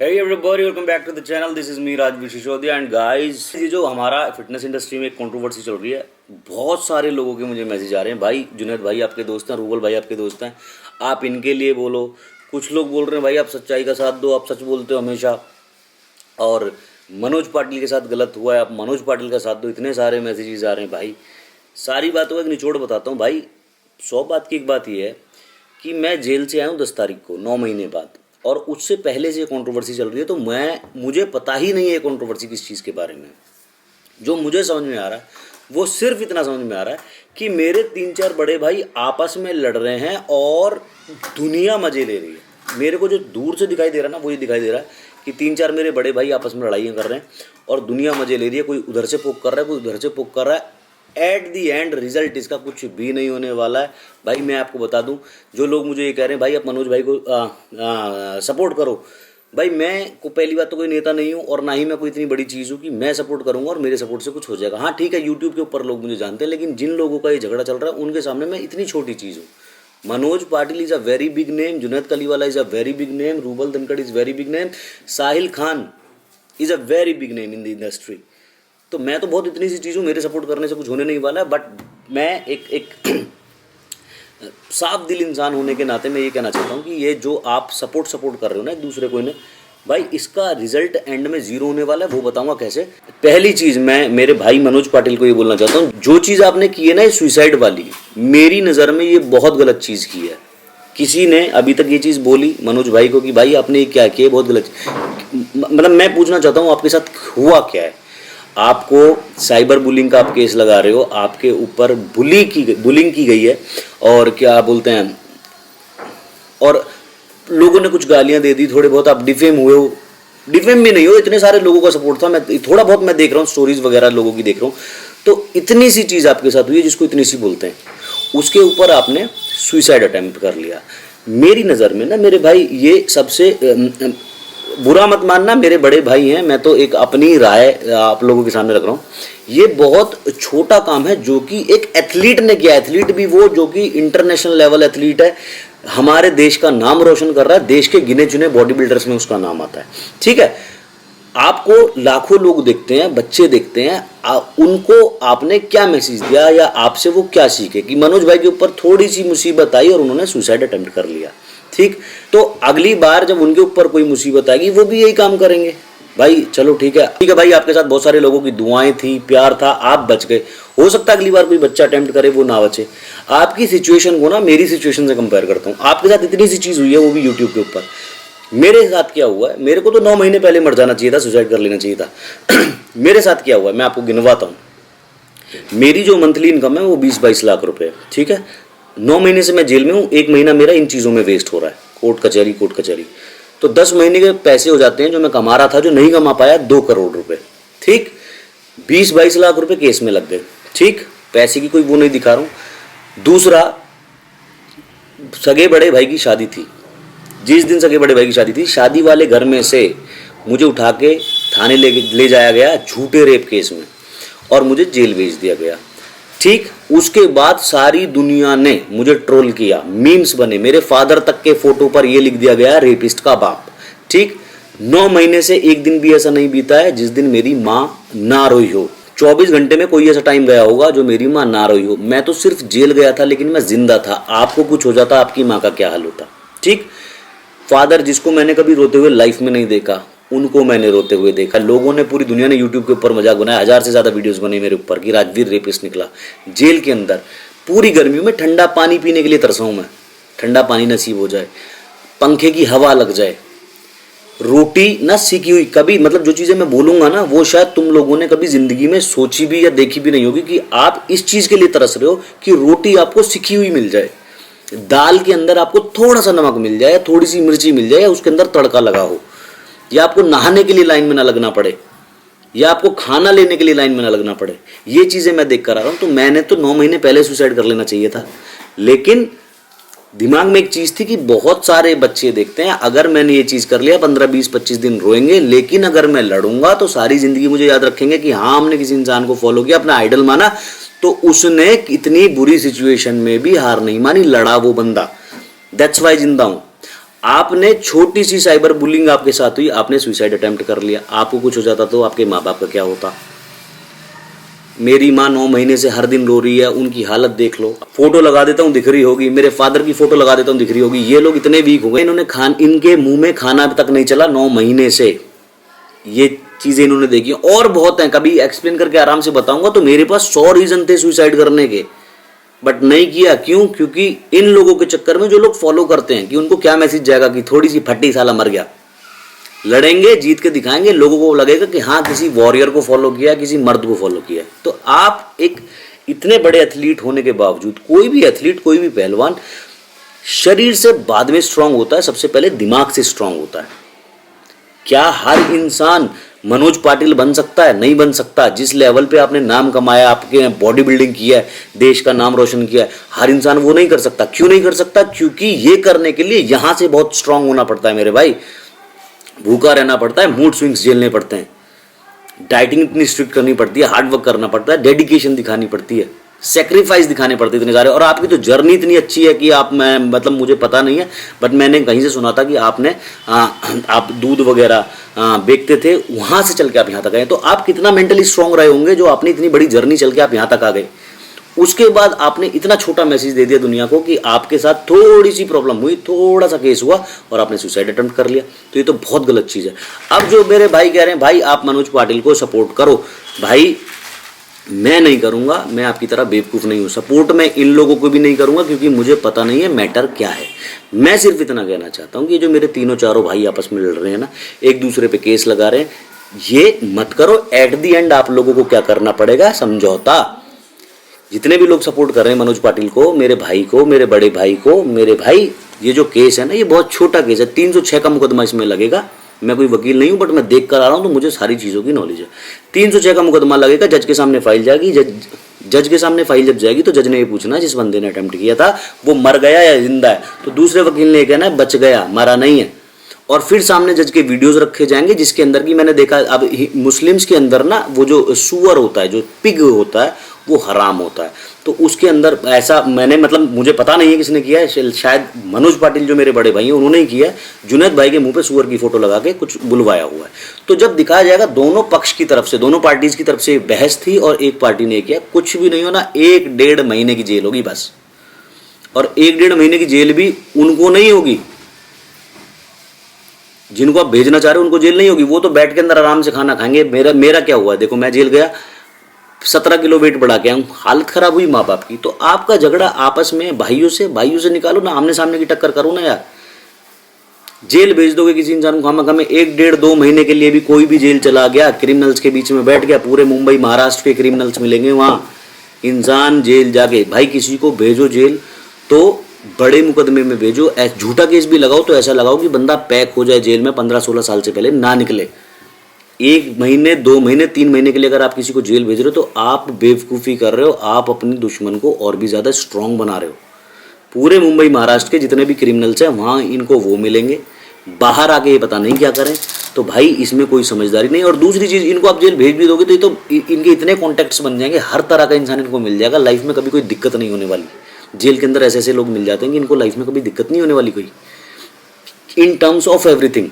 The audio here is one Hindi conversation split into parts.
Hey everybody, welcome back to the channel. This is me Rajveer Shishodia and guys, ये जो हमारा फिटनेस इंडस्ट्री में एक कंट्रोवर्सी चल रही है, बहुत सारे लोगों के मुझे मैसेज आ रहे हैं। भाई जुनैद भाई आपके दोस्त हैं, रूबल भाई आपके दोस्त हैं, आप इनके लिए बोलो। कुछ लोग बोल रहे हैं भाई आप सच्चाई का साथ दो, आप सच बोलते हो हमेशा, और मनोज पाटिल के साथ गलत हुआ है, आप मनोज पाटिल का साथ दो। इतने सारे मैसेजेस आ रहे हैं भाई। सारी बातों का एक निचोड़ बताता हूँ भाई। 100 बात की एक बात ये है कि मैं जेल से आया हूँ 10 तारीख को, 9 महीने बाद, और उससे पहले से कंट्रोवर्सी चल रही है। तो मुझे पता ही नहीं है कंट्रोवर्सी किस चीज़ के बारे में। जो मुझे समझ में आ रहा है वो सिर्फ इतना समझ में आ रहा है कि मेरे 3-4 बड़े भाई आपस में लड़ रहे हैं और दुनिया मजे ले रही है। मेरे को जो दूर से दिखाई दे रहा है ना, वो ये दिखाई दे रहा है कि 3-4 मेरे बड़े भाई आपस में लड़ाइयाँ कर रहे हैं और दुनिया मजे ले रही है। कोई उधर से पोक कर रहा है, कोई उधर से पोक कर रहा है। एट दी एंड रिजल्ट इसका कुछ भी नहीं होने वाला है भाई। मैं आपको बता दूं, जो लोग मुझे ये कह रहे हैं भाई आप मनोज भाई को सपोर्ट करो, भाई मैं को पहली बात तो कोई नेता नहीं हूँ और ना ही मैं कोई इतनी बड़ी चीज़ हूँ कि मैं सपोर्ट करूँगा और मेरे सपोर्ट से कुछ हो जाएगा। हाँ ठीक है, यूट्यूब के ऊपर लोग मुझे जानते हैं, लेकिन जिन लोगों का ये झगड़ा चल रहा है उनके सामने मैं इतनी छोटी चीज़ हूँ। Manoj Patil is a very big name, Junaid Kaliwala is a very big name, Rubal Dhankhar is very big name, Sahil Khan is a very big name in the industry. तो मैं तो बहुत इतनी सी चीज़ हूँ, मेरे सपोर्ट करने से कुछ होने नहीं वाला है। बट मैं एक साफ दिल इंसान होने के नाते मैं ये कहना चाहता हूँ कि ये जो आप सपोर्ट कर रहे हो ना एक दूसरे को, इन्हें भाई इसका रिजल्ट एंड में जीरो होने वाला है। वो बताऊंगा कैसे। पहली चीज़ मैं मेरे भाई मनोज पाटिल को ये बोलना चाहता हूँ, जो चीज़ आपने की है ना ये सुसाइड वाली, मेरी नज़र में ये बहुत गलत चीज़ की है। किसी ने अभी तक ये चीज़ बोली मनोज भाई को कि भाई आपने ये क्या किया, बहुत गलत। मतलब मैं पूछना चाहता हूँ आपके साथ हुआ क्या है। आपको साइबर बुलिंग का आप केस लगा रहे हो, आपके ऊपर बुलिंग की गई है और क्या बोलते हैं, और लोगों ने कुछ गालियां दे दी, थोड़े बहुत आप डिफेम हुए हो। डिफेम भी नहीं हो, इतने सारे लोगों का सपोर्ट था। मैं थोड़ा बहुत मैं देख रहा हूँ स्टोरीज वगैरह लोगों की देख रहा हूँ, तो इतनी सी चीज़ आपके साथ हुई है जिसको इतनी सी बोलते हैं, उसके ऊपर आपने सुसाइड अटेम्प्ट कर लिया। मेरी नज़र में ना मेरे भाई ये सबसे बुरा मत मानना, मेरे बड़े भाई हैं, मैं तो एक अपनी राय आप लोगों के सामने रख रहा हूँ। ये बहुत छोटा काम है जो कि एक एथलीट ने किया। एथलीट भी वो जो कि इंटरनेशनल लेवल एथलीट है, हमारे देश का नाम रोशन कर रहा है, देश के गिने चुने बॉडी बिल्डर्स में उसका नाम आता है। ठीक है, आपको लाखों लोग देखते हैं, बच्चे देखते हैं, उनको आपने क्या मैसेज दिया या आपसे वो क्या सीखे कि मनोज भाई के ऊपर थोड़ी सी मुसीबत आई और उन्होंने सुसाइड अटेम्प्ट कर लिया। ठीक, तो अगली बार जब उनके ऊपर कोई मुसीबत आएगी वो भी यही काम करेंगे। भाई चलो ठीक है भाई, आपके साथ बहुत सारे लोगों की दुआएं थी, प्यार था, आप बच गए। हो सकता है अगली बार कोई बच्चा अटेम्प्ट करे वो ना बचे। आपकी सिचुएशन को ना मेरी सिचुएशन से कंपेयर करता हूँ। आपके साथ इतनी सी चीज़ हुई है, वो भी यूट्यूब के ऊपर। मेरे साथ क्या हुआ है, मेरे को तो 9 महीने पहले मर जाना चाहिए था, सुसाइड कर लेना चाहिए था। मेरे साथ क्या हुआ है मैं आपको गिनवाता हूँ। मेरी जो मंथली इनकम है वो 20-22 लाख रुपए। ठीक है, 9 महीने से मैं जेल में हूँ, 1 महीना मेरा इन चीज़ों में वेस्ट हो रहा है, कोर्ट कचहरी। तो 10 महीने के पैसे हो जाते हैं जो मैं कमा रहा था, जो नहीं कमा पाया 2 करोड़ रुपए। ठीक, 20-22 लाख रुपए केस में लग गए। ठीक, पैसे की कोई वो नहीं दिखा रहा हूँ। दूसरा, सगे बड़े भाई की शादी थी। जिस दिन सगे बड़े भाई की शादी थी, शादी वाले घर में से मुझे उठा के थाने ले जाया गया झूठे रेप केस में और मुझे जेल भेज दिया गया। ठीक, उसके बाद सारी दुनिया ने मुझे ट्रोल किया, मीम्स बने, मेरे फादर तक के फोटो पर यह लिख दिया गया रेपिस्ट का बाप। ठीक, 9 महीने से एक दिन भी ऐसा नहीं बीता है जिस दिन मेरी माँ ना रोई हो। 24 घंटे में कोई ऐसा टाइम गया होगा जो मेरी माँ ना रोई हो। मैं तो सिर्फ जेल गया था लेकिन मैं जिंदा था। आपको कुछ हो जाता, आपकी माँ का क्या हाल होता। ठीक, फादर जिसको मैंने कभी रोते हुए लाइफ में नहीं देखा, उनको मैंने रोते हुए देखा। लोगों ने, पूरी दुनिया ने यूट्यूब के ऊपर मजाक बनाया, 1000 से ज़्यादा वीडियोस बने मेरे ऊपर कि राजवीर रेपिस्ट निकला। जेल के अंदर पूरी गर्मियों में ठंडा पानी पीने के लिए तरसा हूँ मैं। ठंडा पानी नसीब हो जाए, पंखे की हवा लग जाए, रोटी ना सीखी हुई कभी, मतलब जो चीज़ें मैं बोलूँगा ना वो शायद तुम लोगों ने कभी ज़िंदगी में सोची भी या देखी भी नहीं होगी कि आप इस चीज़ के लिए तरस रहे हो कि रोटी आपको सीखी हुई मिल जाए, दाल के अंदर आपको थोड़ा सा नमक मिल जाए, थोड़ी सी मिर्ची मिल जाए, या उसके अंदर तड़का लगा हो, या आपको नहाने के लिए लाइन में ना लगना पड़े, या आपको खाना लेने के लिए लाइन में ना लगना पड़े। ये चीज़ें मैं देख कर आ रहा हूँ। तो मैंने तो 9 महीने पहले सुसाइड कर लेना चाहिए था, लेकिन दिमाग में एक चीज़ थी कि बहुत सारे बच्चे देखते हैं, अगर मैंने ये चीज़ कर लिया 15-20-25 दिन रोएंगे, लेकिन अगर मैं लड़ूंगा तो सारी ज़िंदगी मुझे याद रखेंगे कि हाँ हमने किसी इंसान को फॉलो किया, अपना आइडल माना, तो उसने इतनी बुरी सिचुएशन में भी हार नहीं मानी, लड़ा वो बंदा। दैट्स वाई जिंदा हूँ। आपने छोटी सी साइबर बुलिंग आपके साथ हुई, आपने सुसाइड अटेम्प्ट कर लिया, आपको कुछ हो जाता तो आपके माँ बाप का क्या होता। मेरी माँ 9 महीने से हर दिन रो रही है, उनकी हालत देख लो। फोटो लगा देता हूँ दिख रही होगी, मेरे फादर की फोटो लगा देता हूँ दिख रही होगी। ये लोग इतने वीक हो गए, इनके मुंह में खाना तक नहीं चला 9 महीने से। ये चीजें इन्होंने देखी और बहुत हैं, कभी एक्सप्लेन करके आराम से बताऊंगा। तो मेरे पास 100 रीजन थे सुसाइड करने के, बट नहीं किया। क्यों? क्योंकि इन लोगों के चक्कर में जो लोग फॉलो करते हैं कि उनको क्या मैसेज जाएगा कि थोड़ी सी फटी साला मर गया। लड़ेंगे, जीत के दिखाएंगे, लोगों को लगेगा कि हाँ किसी वॉरियर को फॉलो किया, किसी मर्द को फॉलो किया। तो आप एक इतने बड़े एथलीट होने के बावजूद, कोई भी एथलीट, कोई भी पहलवान शरीर से बाद में स्ट्रांग होता है, सबसे पहले दिमाग से स्ट्रांग होता है। क्या हर इंसान मनोज पाटिल बन सकता है? नहीं बन सकता। जिस लेवल पे आपने नाम कमाया, आपके बॉडी बिल्डिंग किया है, देश का नाम रोशन किया है, हर इंसान वो नहीं कर सकता। क्यों नहीं कर सकता? क्योंकि ये करने के लिए यहां से बहुत स्ट्रांग होना पड़ता है मेरे भाई। भूखा रहना पड़ता है, मूड स्विंग्स झेलने पड़ते हैं, डाइटिंग इतनी स्ट्रिक्ट करनी पड़ती है, हार्ड वर्क करना पड़ता है, डेडिकेशन दिखानी पड़ती है, सेक्रीफाइस दिखाने पड़ते इतने सारे। और आपकी तो जर्नी इतनी अच्छी है कि मैं मतलब मुझे पता नहीं है, बट मैंने कहीं से सुना था कि आपने आप दूध वगैरह बेचते थे, वहां से चल के आप यहाँ तक आए। तो आप कितना मेंटली स्ट्रांग रहे होंगे जो आपने इतनी बड़ी जर्नी चल के आप यहाँ तक आ गए। उसके बाद आपने इतना छोटा मैसेज दे दिया दुनिया को कि आपके साथ थोड़ी सी प्रॉब्लम हुई, थोड़ा सा केस हुआ और आपने सुसाइड अटेम्प्ट कर लिया। तो ये तो बहुत गलत चीज़ है। अब जो मेरे भाई कह रहे हैं भाई आप मनोज पाटिल को सपोर्ट करो, भाई मैं नहीं करूंगा, मैं आपकी तरह बेवकूफ़ नहीं हूँ। सपोर्ट मैं इन लोगों को भी नहीं करूंगा क्योंकि मुझे पता नहीं है मैटर क्या है। मैं सिर्फ इतना कहना चाहता हूँ कि जो मेरे तीनों चारों भाई आपस में लड़ रहे हैं ना, एक दूसरे पे केस लगा रहे हैं, ये मत करो। एट दी एंड आप लोगों को क्या करना पड़ेगा? समझौता। जितने भी लोग सपोर्ट कर रहे हैं मनोज पाटिल को, मेरे भाई को, मेरे बड़े भाई को, मेरे भाई ये जो केस है ना, ये बहुत छोटा केस है। 306 का मुकदमा इसमें लगेगा। मैं कोई वकील नहीं हूँ, बट मैं देख कर आ रहा हूँ तो मुझे सारी चीज़ों की नॉलेज है। 306 का मुकदमा लगेगा, जज के सामने फाइल जाएगी। जज के सामने फाइल जब जाएगी तो जज ने ये पूछना जिस बंदे ने अटेम्प्ट किया था वो मर गया या जिंदा है। तो दूसरे वकील ने ये कहना है बच गया, मरा नहीं है। और फिर सामने जज के वीडियोस रखे जाएंगे जिसके अंदर की मैंने देखा, अब मुस्लिम्स के अंदर ना वो जो सुअर होता है, जो पिग होता है, वो हराम होता है। तो उसके अंदर ऐसा मैंने मतलब मुझे पता नहीं है किसने किया है, शायद मनोज पाटिल जो मेरे बड़े भाई हैं उन्होंने ही किया है। जुनैद भाई के मुंह पे सुअर की फोटो लगा के कुछ बुलवाया हुआ है। तो जब दिखाया जाएगा दोनों पक्ष की तरफ से, दोनों पार्टीज की तरफ से बहस थी और एक पार्टी ने किया, कुछ भी नहीं होना, 1-1.5 महीने की जेल होगी बस। और 1-1.5 महीने की जेल भी उनको नहीं होगी जिनको आप भेजना चाह रहे हो, उनको जेल नहीं होगी। वो तो बैठ के अंदर आराम से खाना खाएंगे। मेरा क्या हुआ? देखो मैं जेल गया, 17 किलो वेट बढ़ा के आऊँ, हालत खराब हुई माँ बाप की। तो आपका झगड़ा आपस में भाइयों से निकालो ना, आमने सामने की टक्कर करो ना यार। जेल भेज दोगे किसी इंसान को हम 1-1.5-2 महीने के लिए भी, कोई भी जेल चला गया, क्रिमिनल्स के बीच में बैठ गया, पूरे मुंबई महाराष्ट्र के क्रिमिनल्स मिलेंगे वहाँ, इंसान जेल जाके। भाई किसी को भेजो जेल तो बड़े मुकदमे में भेजो, झूठा केस भी लगाओ तो ऐसा लगाओ कि बंदा पैक हो जाए जेल में 15-16 साल से पहले ना निकले। 1 महीने 2 महीने 3 महीने के लिए अगर आप किसी को जेल भेज रहे हो तो आप बेवकूफ़ी कर रहे हो, आप अपने दुश्मन को और भी ज़्यादा स्ट्रांग बना रहे हो। पूरे मुंबई महाराष्ट्र के जितने भी क्रिमिनल्स हैं वहाँ इनको वो मिलेंगे, बाहर आके ये पता नहीं क्या करें। तो भाई इसमें कोई समझदारी नहीं। और दूसरी चीज़, इनको आप जेल भेज भी दोगे तो ये तो इनके इतने कॉन्टैक्ट्स बन जाएंगे, हर तरह का इंसान इनको मिल जाएगा, लाइफ में कभी कोई दिक्कत नहीं होने वाली। जेल के अंदर ऐसे ऐसे लोग मिल जाते हैं कि इनको लाइफ में कभी दिक्कत नहीं होने वाली कोई, इन टर्म्स ऑफ एवरीथिंग।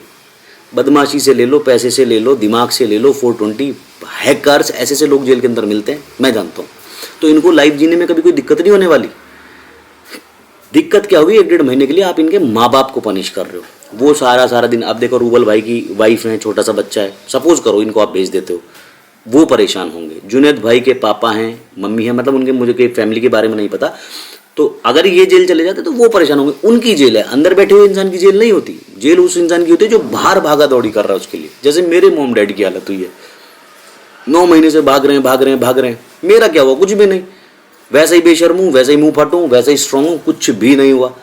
बदमाशी से ले लो, पैसे से ले लो, दिमाग से ले लो, 420 हैकर्स, ऐसे ऐसे लोग जेल के अंदर मिलते हैं, मैं जानता हूँ। तो इनको लाइफ जीने में कभी कोई दिक्कत नहीं होने वाली। दिक्कत क्या होगी? 1-1.5 महीने के लिए आप इनके माँ बाप को पनिश कर रहे हो। वो सारा दिन, अब देखो रूबल भाई की वाइफ है, छोटा सा बच्चा है, सपोज करो इनको आप भेज देते हो, वो परेशान होंगे। जुनैद भाई के पापा हैं, मम्मी है, मतलब उनके, मुझे फैमिली के बारे में नहीं पता। तो अगर ये जेल चले जाते तो वो परेशान होंगे। उनकी जेल है, अंदर बैठे हुए इंसान की जेल नहीं होती। जेल उस इंसान की होती है जो बाहर भागा दौड़ी कर रहा है उसके लिए। जैसे मेरे मॉम डैड की हालत हुई है, 9 महीने से भाग रहे हैं। मेरा क्या हुआ? कुछ भी नहीं। वैसे ही बेशर्म हूँ, वैसे ही मुंह फटूँ, वैसे ही स्ट्रांग हूँ, कुछ भी नहीं हुआ।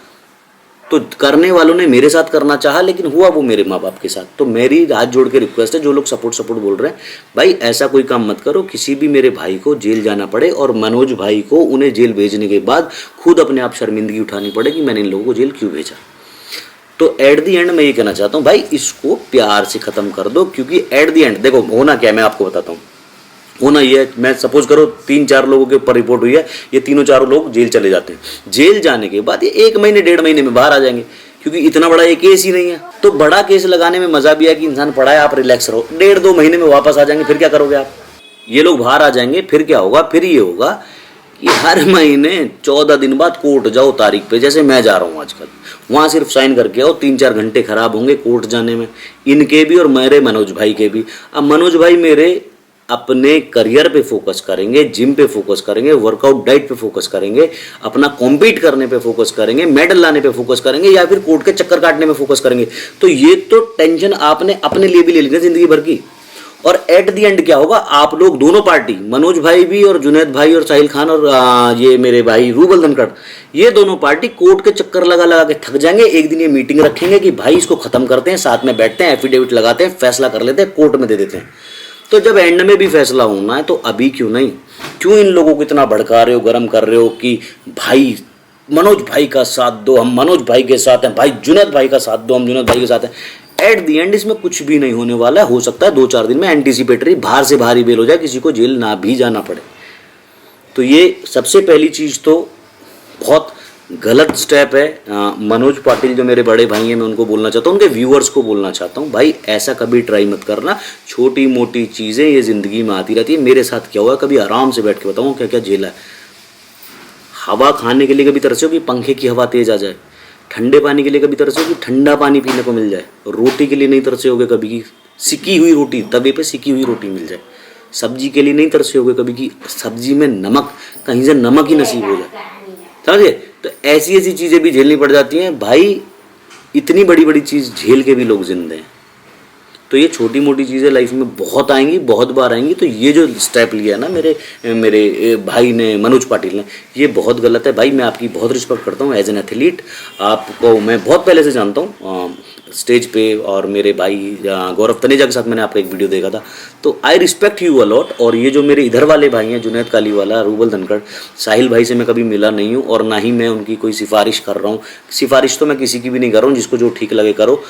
तो करने वालों ने मेरे साथ करना चाहा, लेकिन हुआ वो मेरे माँ बाप के साथ। तो मेरी हाथ जोड़ के रिक्वेस्ट है, जो लोग सपोर्ट बोल रहे हैं, भाई ऐसा कोई काम मत करो किसी भी मेरे भाई को जेल जाना पड़े और मनोज भाई को उन्हें जेल भेजने के बाद खुद अपने आप शर्मिंदगी उठानी पड़े कि मैंने इन लोगों को जेल क्यों भेजा। तो एट दी एंड मैं ये कहना चाहता हूँ, भाई इसको प्यार से ख़त्म कर दो। क्योंकि एट दी एंड देखो होना क्या है, मैं आपको बताता हूँ। होना ये है, मैं सपोज करो 3-4 लोगों के ऊपर रिपोर्ट हुई है, ये 3-4 लोग जेल चले जाते हैं। जेल जाने के बाद ये 1 महीने 1.5 महीने में बाहर आ जाएंगे, क्योंकि इतना बड़ा ये केस ही नहीं है। तो बड़ा केस लगाने में मजा भी है कि इंसान पढ़ा है, आप रिलैक्स रहो, 1.5-2 महीने में वापस आ जाएंगे, फिर क्या करोगे आप? ये लोग बाहर आ जाएंगे, फिर क्या होगा? फिर ये होगा कि हर महीने 14 दिन बाद कोर्ट जाओ तारीख पे, जैसे मैं जा रहा हूँ आजकल, वहाँ सिर्फ साइन करके आओ, 3-4 घंटे खराब होंगे कोर्ट जाने में, इनके भी और मेरे मनोज भाई के भी। अब मनोज भाई मेरे अपने करियर पे फोकस करेंगे, जिम पे फोकस करेंगे, वर्कआउट डाइट पे फोकस करेंगे, अपना कॉम्पीट करने पे फोकस करेंगे, मेडल लाने पे फोकस करेंगे, या फिर कोर्ट के चक्कर काटने में फोकस करेंगे। तो ये तो टेंशन आपने अपने लिए भी ले ली है जिंदगी भर की। और एट दी एंड क्या होगा, आप लोग दोनों पार्टी, मनोज भाई भी और जुनैद भाई और साहिल खान और ये मेरे भाई रूबल धनखड़, ये दोनों पार्टी कोर्ट के चक्कर लगा लगा के थक जाएंगे। एक दिन ये मीटिंग रखेंगे कि भाई इसको खत्म करते हैं, साथ में बैठते हैं, एफिडेविट लगाते हैं, फैसला कर लेते हैं, कोर्ट में दे देते हैं। तो जब एंड में भी फैसला होना है तो अभी क्यों नहीं? क्यों इन लोगों को इतना भड़का रहे हो, गर्म कर रहे हो कि भाई मनोज भाई का साथ दो, हम मनोज भाई के साथ हैं, भाई जुनैद भाई का साथ दो, हम जुनैद भाई के साथ हैं। एट दी एंड इसमें कुछ भी नहीं होने वाला है। हो सकता है 2-4 दिन में एंटीसिपेटरी बाहर से बाहर ही बेल हो जाए, किसी को जेल ना भी जाना पड़े। तो ये सबसे पहली चीज़ तो बहुत गलत स्टेप है। मनोज पाटिल जो मेरे बड़े भाई हैं, मैं उनको बोलना चाहता हूँ, उनके व्यूअर्स को बोलना चाहता हूँ, भाई ऐसा कभी ट्राई मत करना। छोटी मोटी चीज़ें ये ज़िंदगी में आती रहती है। मेरे साथ क्या हुआ, कभी आराम से बैठ के बताऊँ क्या क्या झेला है। हवा खाने के लिए कभी तरसे हो कि पंखे की हवा तेज आ जाए, ठंडे पानी के लिए कभी तरसे हो कि ठंडा पानी पीने को मिल जाए, रोटी के लिए नहीं तरसे होगे कभी कि सिकी हुई रोटी, तवे पे सिकी हुई रोटी मिल जाए, सब्जी के लिए नहीं तरसे होगे कभी कि सब्जी में नमक, कहीं से नमक ही नसीब हो जाए, समझे? तो ऐसी ऐसी चीज़ें भी झेलनी पड़ जाती हैं भाई। इतनी बड़ी बड़ी चीज़ झेल के भी लोग जिंदे हैं। तो ये छोटी मोटी चीज़ें लाइफ में बहुत आएंगी, बहुत बार आएंगी। तो ये जो स्टेप लिया ना मेरे भाई ने, मनोज पाटिल ने, ये बहुत गलत है भाई। मैं आपकी बहुत रिस्पेक्ट करता हूँ एज एन एथलीट। आपको मैं बहुत पहले से जानता हूँ स्टेज पे, और मेरे भाई गौरव तनेजा के साथ मैंने आपका एक वीडियो देखा था। तो आई रिस्पेक्ट यू अलॉट। और ये जो मेरे इधर वाले भाई हैं, जुनैद कालीवाला, रूबल धनखड़, साहिल भाई से मैं कभी मिला नहीं हूँ, और ना ही मैं उनकी कोई सिफारिश कर रहा हूँ। सिफारिश तो मैं किसी की भी नहीं कर रहा हूँ, जिसको जो ठीक लगे करो।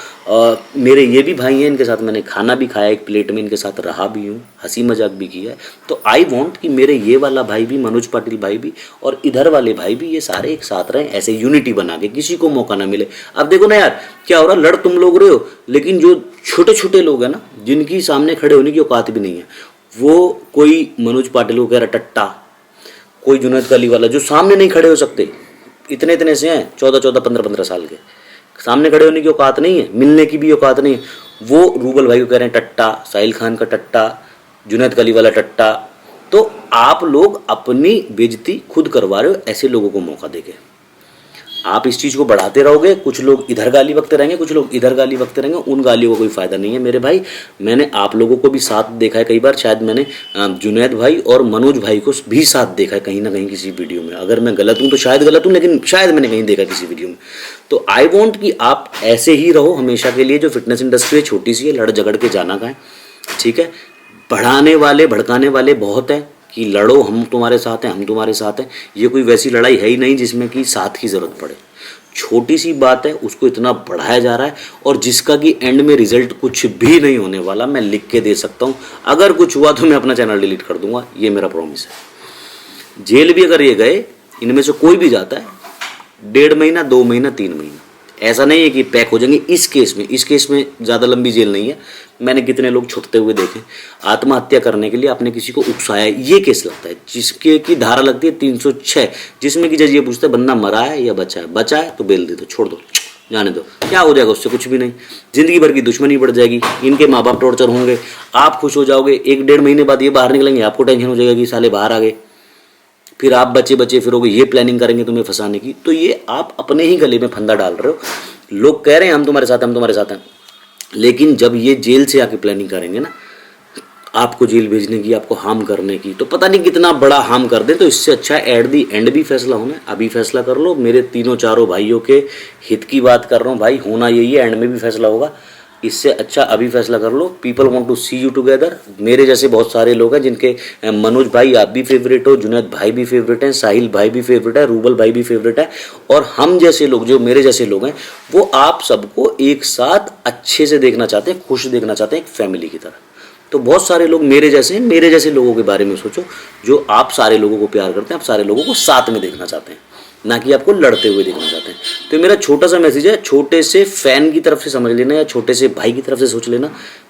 मेरे ये भी भाई हैं, इनके साथ मैंने खाना भी खाया एक प्लेट में, इनके साथ रहा भी हूँ, हंसी मजाक भी किया है। तो आई वॉन्ट कि मेरे ये वाला भाई भी, मनोज पाटिल भाई भी, और इधर वाले भाई भी, ये सारे एक साथ रहें, ऐसे यूनिटी बना के, किसी को मौका ना मिले। अब देखो ना यार, क्या हो रहा, लड़ तुम लोग रहे हो, लेकिन जो छोटे छोटे लोग हैं ना, जिनकी सामने खड़े होने की औकात भी नहीं है, वो कोई मनोज पाटिल को कह रहा टट्टा, कोई जुनैद कालीवाला, जो सामने नहीं खड़े हो सकते, इतने इतने से हैं, 14-14, 15-15 साल के, सामने खड़े होने की औकात नहीं है, मिलने की भी औकात नहीं है, वो रूबल भाई को कह रहे हैं टट्टा, साहिल खान का टट्टा, जुनैद कालीवाला टट्टा। तो आप लोग अपनी बेइज्जती खुद करवा रहे हो ऐसे लोगों को मौका देके। आप इस चीज़ को बढ़ाते रहोगे, कुछ लोग इधर गाली बकते रहेंगे, कुछ लोग इधर गाली बकते रहेंगे, उन गालियों का कोई फ़ायदा नहीं है मेरे भाई। मैंने आप लोगों को भी साथ देखा है कई बार, शायद मैंने जुनैद भाई और मनोज भाई को भी साथ देखा है कहीं ना कहीं किसी वीडियो में। अगर मैं गलत हूँ तो शायद गलत हूँ, लेकिन शायद मैंने कहीं देखा किसी वीडियो में। तो आई वॉन्ट कि आप ऐसे ही रहो हमेशा के लिए। जो फिटनेस इंडस्ट्री है छोटी सी है, लड़ झगड़ के जाना का है, ठीक है? बढ़ाने वाले भड़काने वाले बहुत हैं कि लड़ो, हम तुम्हारे साथ हैं, हम तुम्हारे साथ हैं। ये कोई वैसी लड़ाई है ही नहीं जिसमें कि साथ की ज़रूरत पड़े। छोटी सी बात है, उसको इतना बढ़ाया जा रहा है, और जिसका कि एंड में रिजल्ट कुछ भी नहीं होने वाला। मैं लिख के दे सकता हूँ, अगर कुछ हुआ तो मैं अपना चैनल डिलीट कर दूंगा, ये मेरा प्रॉमिस है। जेल भी अगर ये गए, इनमें से कोई भी जाता है, 1.5 महीना, 2 महीना, 3 महीना, ऐसा नहीं है कि पैक हो जाएंगे। इस केस में ज़्यादा लंबी जेल नहीं है। मैंने कितने लोग छुटते हुए देखे। आत्महत्या करने के लिए आपने किसी को उकसाया, ये केस लगता है, जिसके की धारा लगती है 306, जिसमें कि जज ये पूछता है बंदा मरा है या बचा है। बचा है तो बेल दे दो, छोड़ दो, जाने दो, क्या हो जाएगा उससे? कुछ भी नहीं। जिंदगी भर की दुश्मनी बढ़ जाएगी, इनके माँ बाप टॉर्चर होंगे, आप खुश हो जाओगे, 1-1.5 महीने बाद ये बाहर निकलेंगे, आपको टेंशन हो जाएगा कि साले बाहर आ गए, फिर आप बचे फिरोगे, ये प्लानिंग करेंगे तुम्हें फंसाने की। तो ये आप अपने ही गले में फंदा डाल रहे हो। लोग कह रहे हैं हम तुम्हारे साथ हैं, हम तुम्हारे साथ हैं, लेकिन जब ये जेल से आके प्लानिंग करेंगे ना, आपको जेल भेजने की, आपको हार्म करने की, तो पता नहीं कितना बड़ा हार्म कर दे। तो इससे अच्छा एट दी एंड भी फैसला होना है, अभी फैसला कर लो। मेरे 3-4 भाइयों के हित की बात कर रहा हूँ भाई, होना यही है, एंड में भी फैसला होगा। इससे अच्छा अभी फैसला कर लो। People want to see you together. मेरे जैसे बहुत सारे लोग हैं जिनके, मनोज भाई आप भी फेवरेट हो, जुनैद भाई भी फेवरेट हैं, साहिल भाई भी फेवरेट है, रूबल भाई भी फेवरेट है, और हम जैसे लोग, जो मेरे जैसे लोग हैं, वो आप सबको एक साथ अच्छे से देखना चाहते हैं, खुश देखना चाहते हैं, एक फैमिली की तरह। तो बहुत सारे लोग मेरे जैसे हैं, मेरे जैसे लोगों के बारे में सोचो, जो आप सारे लोगों को प्यार करते हैं, आप सारे लोगों को साथ में देखना चाहते हैं। ना कि आपको लड़ते हुए देखना चाहते हैं। तो मेरा छोटा सा मैसेज है, छोटे से फैन की तरफ से समझ लेना या छोटे से भाई की तरफ से सोच लेना।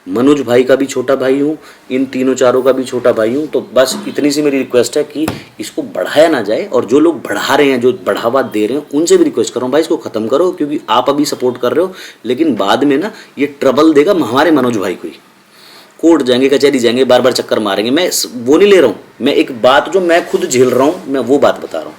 मनोज भाई का भी छोटा भाई हूँ, इन तीनों चारों का भी छोटा भाई हूँ। तो बस इतनी सी मेरी रिक्वेस्ट है कि इसको बढ़ाया ना जाए, और जो लोग बढ़ा रहे हैं, जो बढ़ावा दे रहे हैं, उनसे भी रिक्वेस्ट कर रहा हूँ भाई इसको ख़त्म करो, क्योंकि आप अभी सपोर्ट कर रहे हो लेकिन बाद में ना ये ट्रबल देगा हमारे मनोज भाई को ही। कोर्ट जाएंगे, कचहरी जाएंगे, बार बार चक्कर मारेंगे। मैं वो नहीं ले रहा हूँ, मैं एक बात जो मैं खुद झेल रहा हूँ मैं वो बात बता रहा हूँ।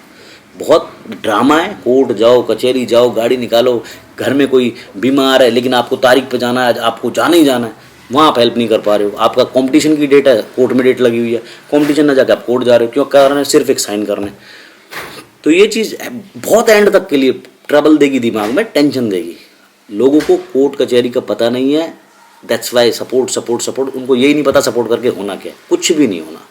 बहुत ड्रामा है, कोर्ट जाओ, कचहरी जाओ, गाड़ी निकालो, घर में कोई बीमार है लेकिन आपको तारीख पे जाना है, आपको जाना ही जाना है, वहाँ आप हेल्प नहीं कर पा रहे हो। आपका कंपटीशन की डेट है, कोर्ट में डेट लगी हुई है, कंपटीशन ना जाकर आप कोर्ट जा रहे हो, क्यों कारण है? सिर्फ एक साइन करने। तो ये चीज़ बहुत एंड तक के लिए ट्रबल देगी, दिमाग में टेंशन देगी। लोगों को कोर्ट कचहरी का पता नहीं है, that's why support support support. उनको यही नहीं पता सपोर्ट करके होना क्या, कुछ भी नहीं होना।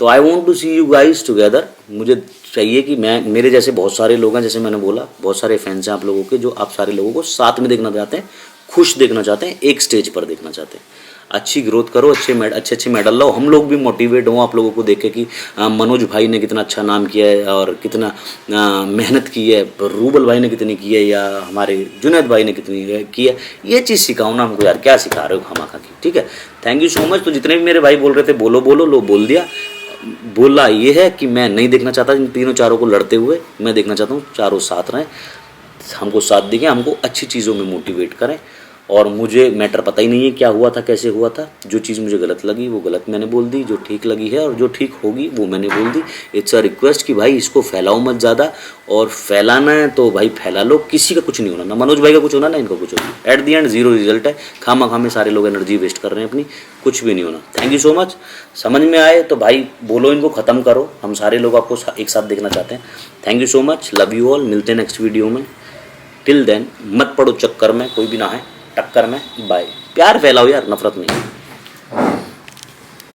तो I want to see you guys together. मुझे चाहिए कि मेरे जैसे बहुत सारे लोग हैं, जैसे मैंने बोला बहुत सारे फैंस हैं आप लोगों के, जो आप सारे लोगों को साथ में देखना चाहते हैं, खुश देखना चाहते हैं, एक स्टेज पर देखना चाहते हैं। अच्छी ग्रोथ करो, अच्छे मेडल लाओ, हम लोग भी मोटिवेट हों आप लोगों को देख के कि मनोज भाई ने कितना अच्छा नाम किया है और कितना मेहनत की है, रूबल भाई ने कितनी की है, या हमारे जुनैद भाई ने कितनी की है। ये चीज़ सिखाओ ना हमको यार, क्या सिखा रहे हो खामा की। ठीक है, थैंक यू सो मच। तो जितने भी मेरे भाई बोल रहे थे बोलो बोलो, लो बोल दिया। बोला ये है कि मैं नहीं देखना चाहता इन तीनों चारों को लड़ते हुए, मैं देखना चाहता हूँ चारों साथ रहें, हमको साथ देंगे, हमको अच्छी चीज़ों में मोटिवेट करें। और मुझे मैटर पता ही नहीं है क्या हुआ था, कैसे हुआ था। जो चीज़ मुझे गलत लगी वो गलत मैंने बोल दी, जो ठीक लगी है और जो ठीक होगी वो मैंने बोल दी। इट्स अ रिक्वेस्ट कि भाई इसको फैलाओ मत ज़्यादा, और फैलाना है तो भाई फैला लो, किसी का कुछ नहीं होना, ना मनोज भाई का कुछ होना ना इनका कुछ होना। At the and zero result है, खामा खामे सारे लोग एनर्जी वेस्ट कर रहे हैं अपनी, कुछ भी नहीं होना। Thank you so much. समझ में आए तो भाई बोलो, इनको ख़त्म करो, हम सारे लोग आपको एक साथ देखना चाहते हैं। Thank you so much, love you all, मिलते हैं नेक्स्ट वीडियो में। टिल देन मत पड़ो चक्कर में, कोई भी ना है टक्कर में। बाय। प्यार फैलाओ यार, नफरत नहीं।